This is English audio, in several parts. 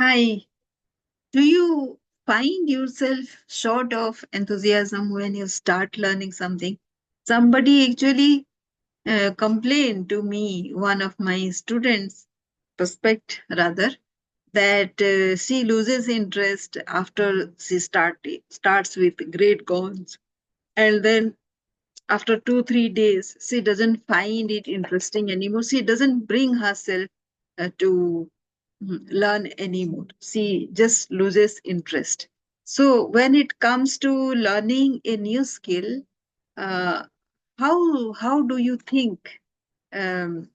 Hi, do you find yourself short of enthusiasm when you start learning something? Somebody actually complained to me, one of my students, prospect rather, that she loses interest after she starts with great goals. And then after 2, 3 days, she doesn't find it interesting anymore. She doesn't bring herself to learn anymore. She just loses interest. So when it comes to learning a new skill, uh, how do you think? Um,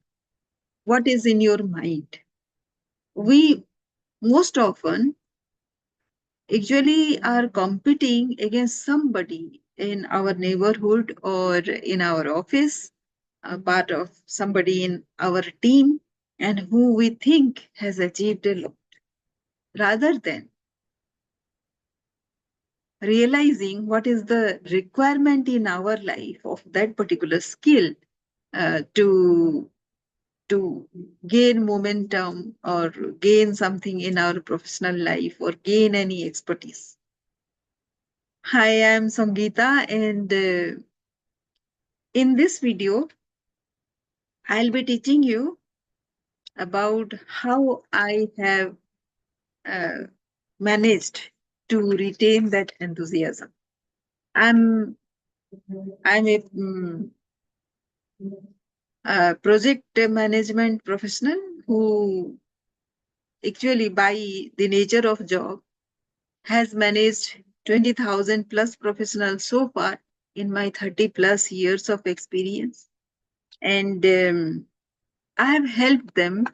what is in your mind? We most often actually are competing against somebody in our neighborhood or in our office, a part of somebody in our team, and who we think has achieved a lot, rather than realizing what is the requirement in our life of that particular skill to gain momentum or gain something in our professional life or gain any expertise. Hi, I'm Sangeeta, and in this video, I'll be teaching you about how I have uh, managed to retain that enthusiasm. I'm I'm a project management professional who actually, by the nature of job, has managed 20,000 plus professionals so far in my 30 plus years of experience. And I have helped them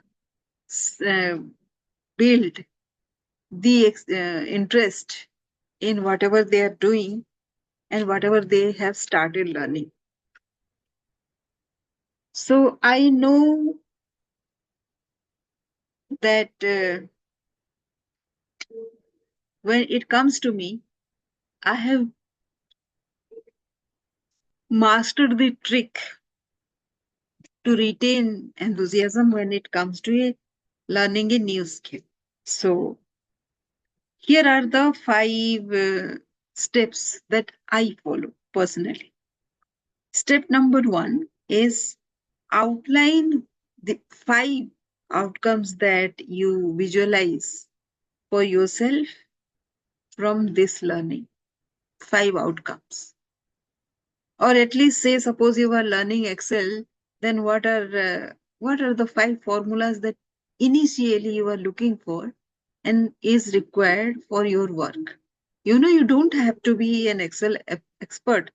uh, build the interest in whatever they are doing and whatever they have started learning. So I know that when it comes to me, I have mastered the trick to retain enthusiasm when it comes to learning a new skill. So here are the five steps that I follow personally. Step number one is outline the five outcomes that you visualize for yourself from this learning. Five outcomes. Or at least say, suppose you are learning Excel, then what are the five formulas that initially you are looking for and is required for your work? You know, you don't have to be an Excel expert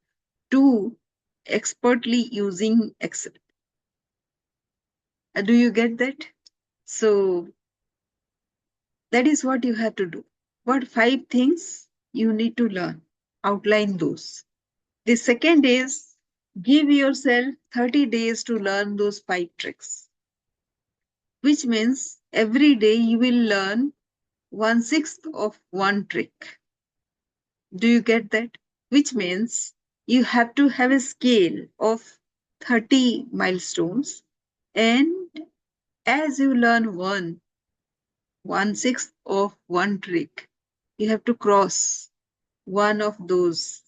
to expertly using Excel. Do you get that? So that is what you have to do. What five things you need to learn? Outline those. The second is give yourself 30 days to learn those five tricks, which means every day you will learn 1/6 of one trick. Do you get that? Which means you have to have a scale of 30 milestones, and as you learn 1/6 of one trick, you have to cross one of those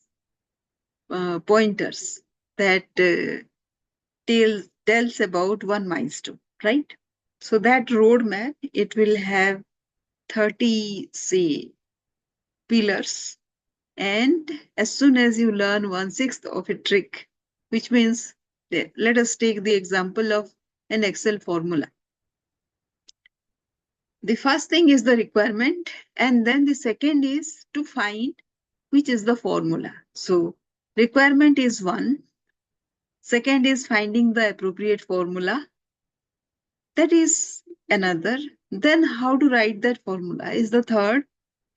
pointers that tells about one milestone, right? So that roadmap, it will have 30, say, pillars. And as soon as you learn 1/6 of a trick, which means, let us take the example of an Excel formula. The first thing is the requirement, and then the second is to find which is the formula. So requirement is one. Second is finding the appropriate formula. That is another. Then how to write that formula is the third.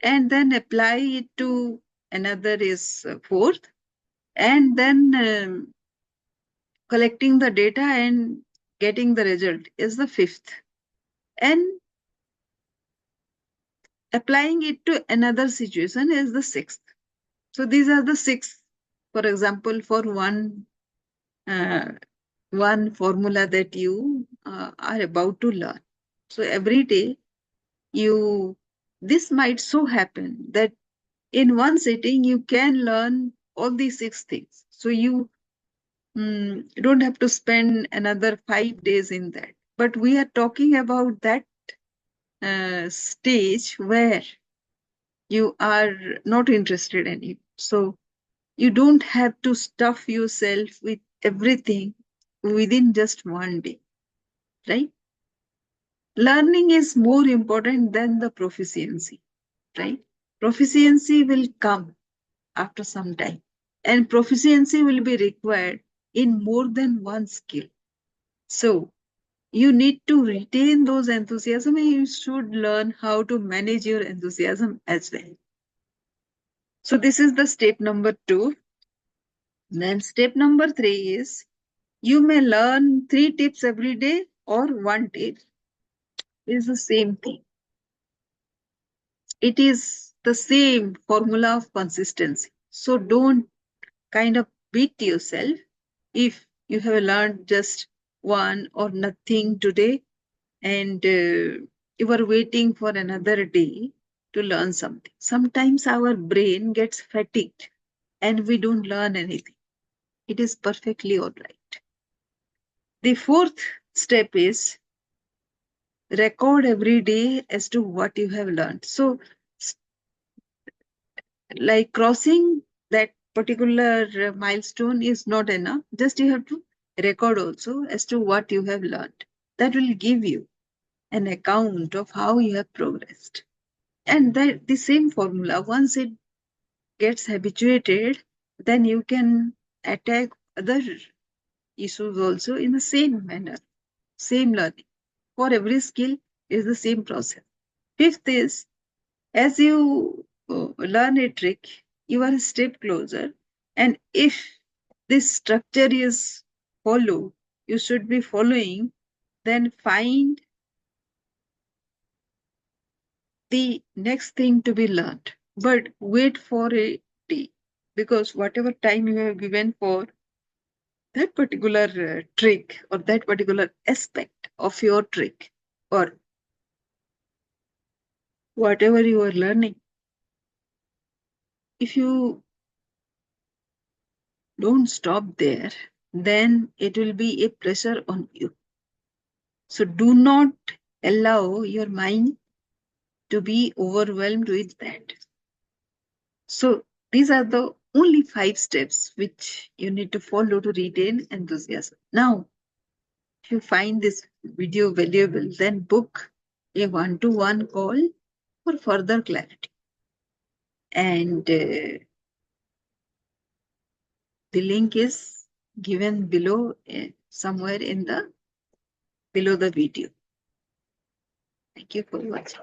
And then apply it to another is fourth. And then collecting the data and getting the result is the fifth. And applying it to another situation is the sixth. So these are the six. For example, for uh, one formula that you are about to learn. So every day you this might so happen that in one sitting you can learn all these 6 things. So you don't have to spend another 5 days in that. But we are talking about that stage where you are not interested in it. So you don't have to stuff yourself with everything within just one day, right? Learning is more important than the proficiency, right? Proficiency will come after some time, and proficiency will be required in more than one skill. So you need to retain those enthusiasm, and you should learn how to manage your enthusiasm as well. So this is the step number 2. Then step number 3 is you may learn 3 tips every day or one tip. Is the same thing. It is the same formula of consistency. So don't kind of beat yourself if you have learned just one or nothing today, and you are waiting for another day to learn something. Sometimes our brain gets fatigued and we don't learn anything. It is perfectly all right. The fourth step is record every day as to what you have learned. So, like crossing that particular milestone is not enough. Just you have to record also as to what you have learned. That will give you an account of how you have progressed. And that the same formula, once it gets habituated, then you can attack other issues also in the same manner, same learning. For every skill is the same process. Fifth is, as you learn a trick, you are a step closer. And if this structure is followed, you should be following, then find the next thing to be learned. But wait for a day, because whatever time you have given for that particular trick or that particular aspect of your trick or whatever you are learning, if you don't stop there, then it will be a pressure on you. So do not allow your mind to be overwhelmed with that. So these are the only 5 steps which you need to follow to retain enthusiasm. Now, if you find this video valuable, then book a one-to-one call for further clarity. And the link is given below, somewhere in the below the video. Thank you for watching.